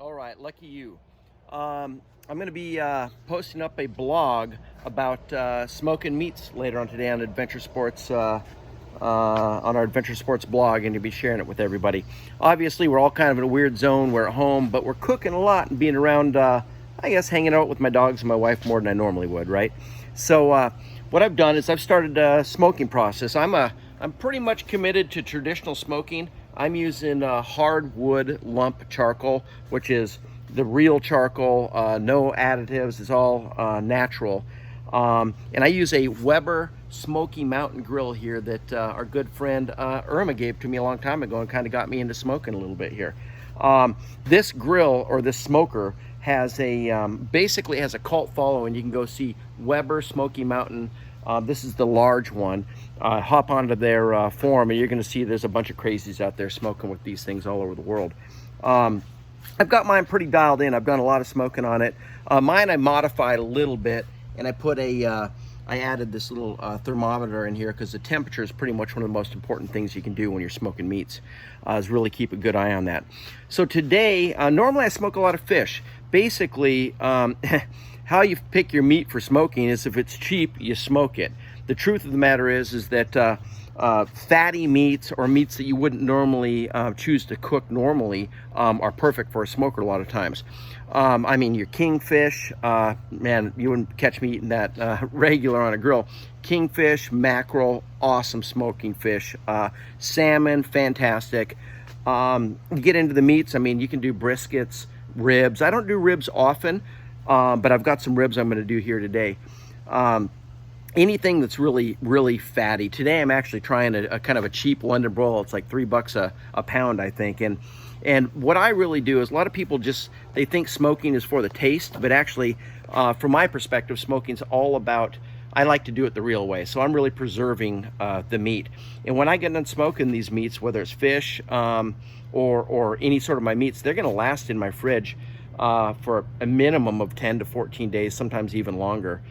All right, lucky you. I'm going to be posting up a blog about smoking meats later on today on Adventure Sports, on our Adventure Sports blog, and to be sharing it with everybody. Obviously, we're all kind of in a weird zone. We're at home, but we're cooking a lot and being around, I guess, hanging out with my dogs and my wife more than I normally would, right? So what I've done is I've started a smoking process. I'm pretty much committed to traditional smoking. I'm using hardwood lump charcoal, which is the real charcoal, no additives, it's all natural. And I use a Weber Smoky Mountain grill here that our good friend Irma gave to me a long time ago and kind of got me into smoking a little bit here. This grill, or this smoker, has a basically has a cult following. You can go see Weber Smoky Mountain. This is the large one. Hop onto their forum and you're going to see there's a bunch of crazies out there smoking with these things all over the world. I've got mine pretty dialed in. I've done a lot of smoking on it. Mine I modified a little bit, and I put I added this little thermometer in here because the temperature is pretty much one of the most important things you can do when you're smoking meats, is really keep a good eye on that. So today, normally I smoke a lot of fish. Basically, how you pick your meat for smoking is if it's cheap, you smoke it. The truth of the matter is that fatty meats or meats that you wouldn't normally choose to cook normally are perfect for a smoker a lot of times. I mean, your kingfish, man, you wouldn't catch me eating that regular on a grill. Kingfish, mackerel, awesome smoking fish. Salmon, fantastic. You get into the meats, I mean, you can do briskets, ribs. I don't do ribs often, but I've got some ribs I'm going to do here today. Anything that's really fatty. Today I'm actually trying a kind of a cheap London broil. It's like $3 a pound, I think. And what I really do is, a lot of people they think smoking is for the taste, but actually, from my perspective, smoking's all about, I like to do it the real way. So I'm really preserving the meat. And when I get done smoking these meats, whether it's fish or any sort of my meats, they're going to last in my fridge for a minimum of 10 to 14 days, sometimes even longer.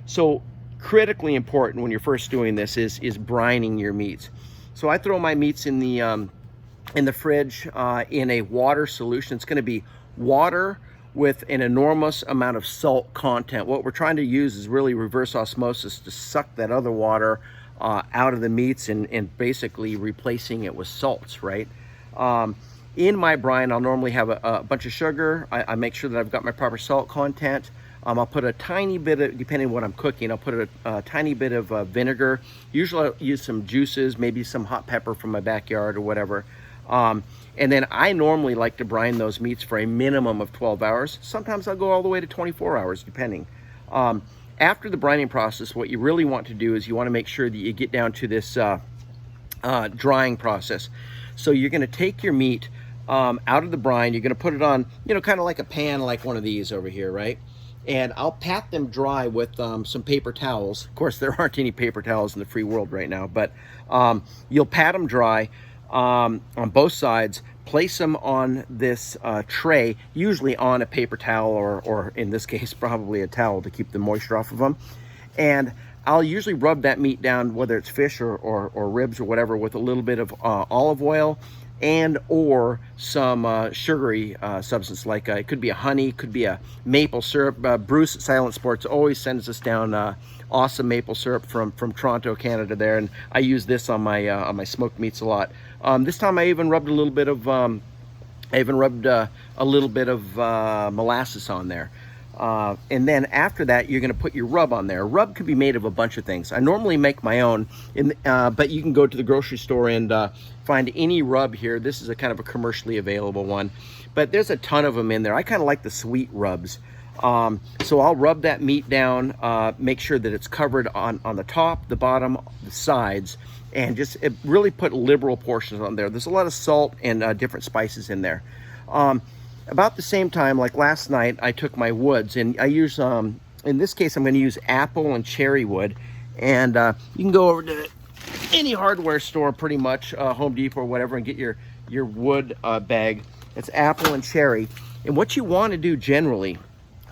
So critically important when you're first doing this is brining your meats. So I throw my meats in the fridge in a water solution. It's going to be water with an enormous amount of salt content. What we're trying to use is really reverse osmosis to suck that other water out of the meats and basically replacing it with salts, right? In my brine, I'll normally have a bunch of sugar. I make sure that I've got my proper salt content. I'll put a tiny bit of, depending on what I'm cooking, I'll put a tiny bit of vinegar. Usually I'll use some juices, maybe some hot pepper from my backyard or whatever. And then I normally like to brine those meats for a minimum of 12 hours. Sometimes I'll go all the way to 24 hours, depending. After the brining process, what you really want to do is you want to make sure that you get down to this drying process. So you're going to take your meat out of the brine. You're going to put it on, kind of like a pan, like one of these over here, right? And I'll pat them dry with some paper towels. Of course, there aren't any paper towels in the free world right now, but you'll pat them dry on both sides, place them on this tray, usually on a paper towel or in this case, probably a towel to keep the moisture off of them. And I'll usually rub that meat down, whether it's fish or ribs or whatever, with a little bit of olive oil and or some sugary substance, like it could be a honey, could be a maple syrup. Bruce at Silent Sports always sends us down awesome maple syrup from Toronto, Canada there, and I use this on my smoked meats a lot. This time I even rubbed a little bit of molasses on there. And then after that, you're going to put your rub on there. Rub could be made of a bunch of things. I normally make my own, but you can go to the grocery store and find any rub here. This is a kind of a commercially available one, but there's a ton of them in there. I kind of like the sweet rubs. So I'll rub that meat down, make sure that it's covered on the top, the bottom, the sides, and just really put liberal portions on there. There's a lot of salt and different spices in there. About the same time, like last night, I took my woods, and I use, in this case, I'm going to use apple and cherry wood. And you can go over to any hardware store, pretty much, Home Depot or whatever, and get your wood bag. It's apple and cherry. And what you want to do generally,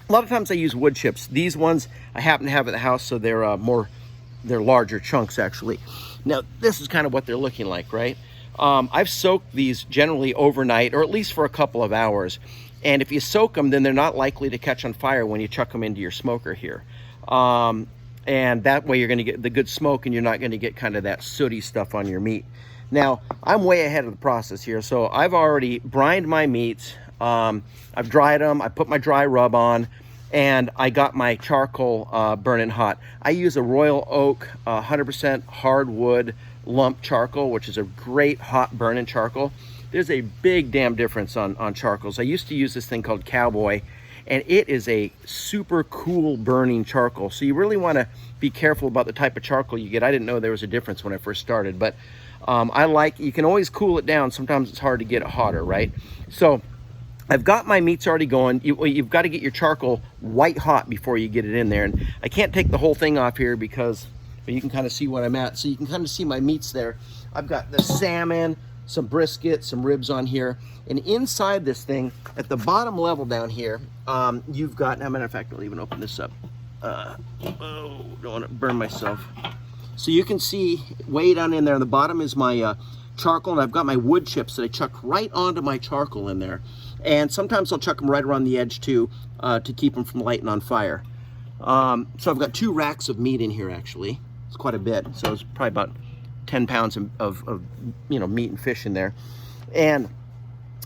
a lot of times I use wood chips. These ones I happen to have at the house, so they're larger chunks, actually. Now, this is kind of what they're looking like, right? I've soaked these generally overnight, or at least for a couple of hours. And if you soak them, then they're not likely to catch on fire when you chuck them into your smoker here. And that way you're going to get the good smoke, and you're not going to get kind of that sooty stuff on your meat. Now, I'm way ahead of the process here. So I've already brined my meats. I've dried them. I put my dry rub on, and I got my charcoal burning hot. I use a Royal Oak 100% hardwood lump charcoal, which is a great hot burning charcoal. There's a big damn difference on charcoals. I used to use this thing called Cowboy, and it is a super cool burning charcoal. So you really want to be careful about the type of charcoal you get. I didn't know there was a difference when I first started, but you can always cool it down. Sometimes it's hard to get it hotter, right? So I've got my meats already going. You've got to get your charcoal white hot before you get it in there. And I can't take the whole thing off here because you can kind of see what I'm at. So you can kind of see my meats there. I've got the salmon, some brisket, some ribs on here. And inside this thing, at the bottom level down here, you've got, as a matter of fact, I'll even open this up. Don't want to burn myself. So you can see way down in there, on the bottom is my charcoal, and I've got my wood chips that I chuck right onto my charcoal in there. And sometimes I'll chuck them right around the edge too, to keep them from lighting on fire. So I've got 2 racks of meat in here actually. It's quite a bit. So it's probably about 10 pounds of meat and fish in there. And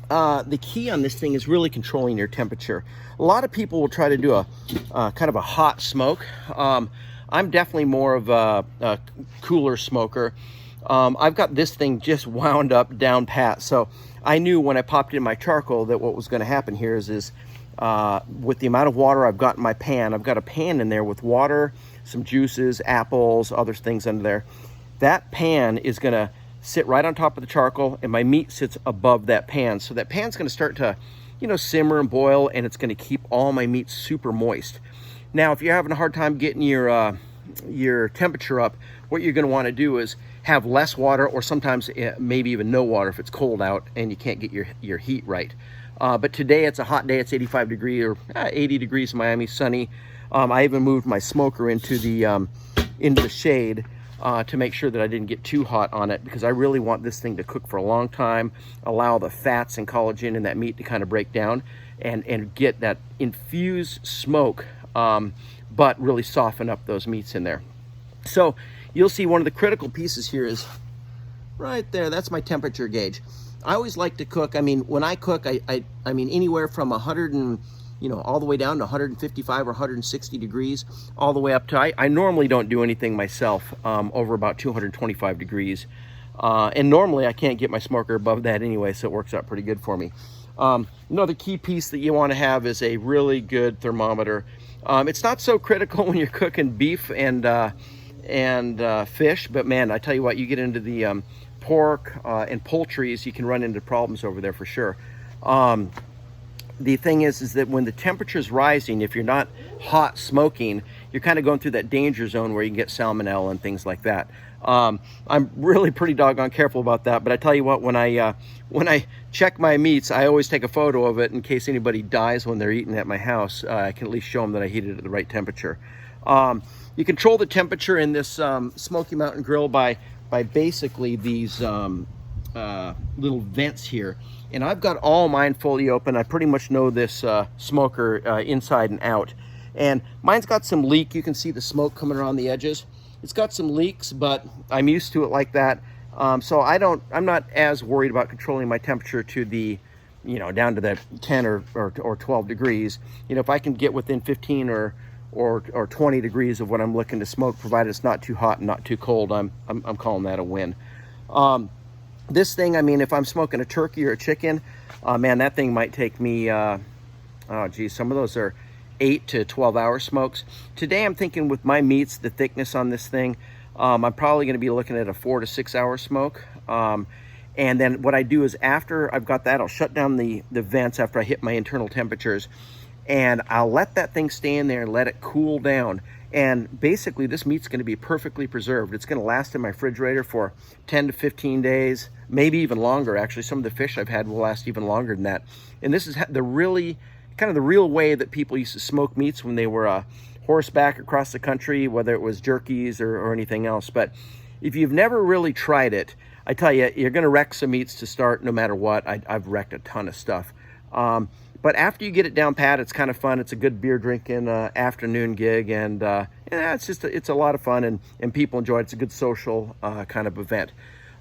the key on this thing is really controlling your temperature. A lot of people will try to do a kind of a hot smoke. I'm definitely more of a cooler smoker. I've got this thing just wound up down pat. So I knew when I popped in my charcoal that what was going to happen here is with the amount of water I've got in my pan, I've got a pan in there with water, some juices, apples, other things under there. That pan is going to sit right on top of the charcoal, and my meat sits above that pan. So that pan's going to start to, simmer and boil, and it's going to keep all my meat super moist. Now, if you're having a hard time getting your temperature up, what you're going to want to do is have less water, or sometimes maybe even no water if it's cold out and you can't get your heat right. But today it's a hot day. It's 85 degrees or 80 degrees in Miami, sunny. I even moved my smoker into the shade to make sure that I didn't get too hot on it, because I really want this thing to cook for a long time, allow the fats and collagen in that meat to kind of break down and get that infused smoke, but really soften up those meats in there. So you'll see one of the critical pieces here is right there. That's my temperature gauge. I always like to cook. I mean, when I cook, I mean anywhere from 100 and all the way down to 155 or 160 degrees, all the way up to, I normally don't do anything myself over about 225 degrees. And normally I can't get my smoker above that anyway, so it works out pretty good for me. Another key piece that you want to have is a really good thermometer. It's not so critical when you're cooking beef and fish, but man, I tell you what, you get into the pork and poultries, you can run into problems over there for sure. The thing is that when the temperature is rising, if you're not hot smoking, you're kind of going through that danger zone where you can get salmonella and things like that. I'm really pretty doggone careful about that, but I tell you what, when I check my meats, I always take a photo of it in case anybody dies when they're eating at my house. I can at least show them that I heated it at the right temperature. You control the temperature in this Smoky Mountain Grill by basically these little vents here. And I've got all mine fully open. I pretty much know this smoker inside and out. And mine's got some leak. You can see the smoke coming around the edges. It's got some leaks, but I'm used to it like that. So I'm not as worried about controlling my temperature to the, down to the 10 or 12 degrees. If I can get within 15 or 20 degrees of what I'm looking to smoke, provided it's not too hot and not too cold, I'm calling that a win. This thing, I mean, if I'm smoking a turkey or a chicken, man, that thing might take me, some of those are 8 to 12 hour smokes. Today I'm thinking with my meats, the thickness on this thing, I'm probably going to be looking at a 4 to 6 hour smoke. And then what I do is after I've got that, I'll shut down the vents after I hit my internal temperatures, and I'll let that thing stay in there and let it cool down. And basically this meat's going to be perfectly preserved. It's going to last in my refrigerator for 10 to 15 days, maybe even longer. Actually, some of the fish I've had will last even longer than that. And this is the real way that people used to smoke meats when they were horseback across the country, whether it was jerkies or anything else. But if you've never really tried it, I tell you, you're going to wreck some meats to start no matter what. I've wrecked a ton of stuff. But after you get it down pat, it's kind of fun. It's a good beer drinking afternoon gig, and yeah, it's a lot of fun, and people enjoy it. It's a good social kind of event.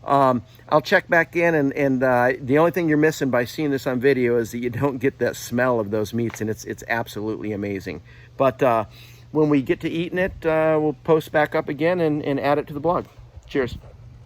I'll check back in, and the only thing you're missing by seeing this on video is that you don't get that smell of those meats, and it's absolutely amazing. But when we get to eating it, we'll post back up again and add it to the blog. Cheers.